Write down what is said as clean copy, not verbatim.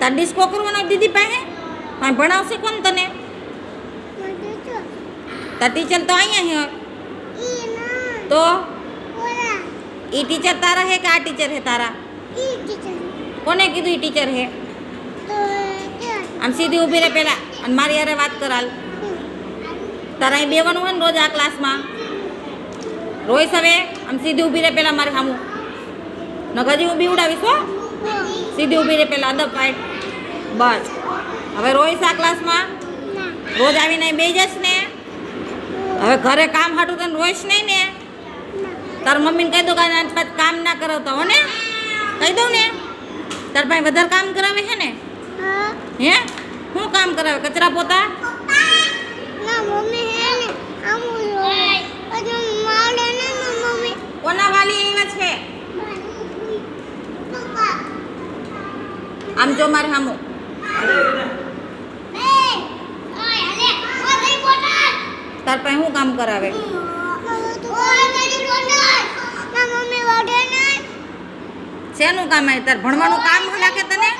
તાર ડિસ્કો કરવાનો દીદી પાસે પણ ભણાવશે કોણ તને? તાર ટીચર તો અહીંયા હે તો એ ટીચર તારા હે કે આ ટીચર હે તારા? કોને કીધું એ ટીચર હે? આમ સીધી ઊભી રહે પેલા અને મારી યારે વાત કરાલ. તારા અહીં બેવાનું હોય ને રોજ આ ક્લાસમાં રોઈશ. હવે આમ સીધી ઊભી રહે પેલા મારે સામું નગજી હું બીવડાવીશ હો. સીધી ઊભી રહે પેલા અદબ ફાઈટ બસ. હવે રોઈશ આ ક્લાસમાં રોજ આવીને અહીં બેસી જશ ને. હવે ઘરે કામ હાટું તને રોઈશ નહીં ને? તાર મમ્મીને કહી દો કે કામ ના કરાવતા હો ને? કહી દઉં ને? તાર પાસે વધારે કામ કરાવે છે ને? હે શું કામ કરાવે? કચરા પોતા? કોના વાલી એવા છે? આમ જો મારે સામું તાર પાસે શું કામ કરાવે? શેનું કામ આવે? તાર ભણવાનું કામ લાગે તને?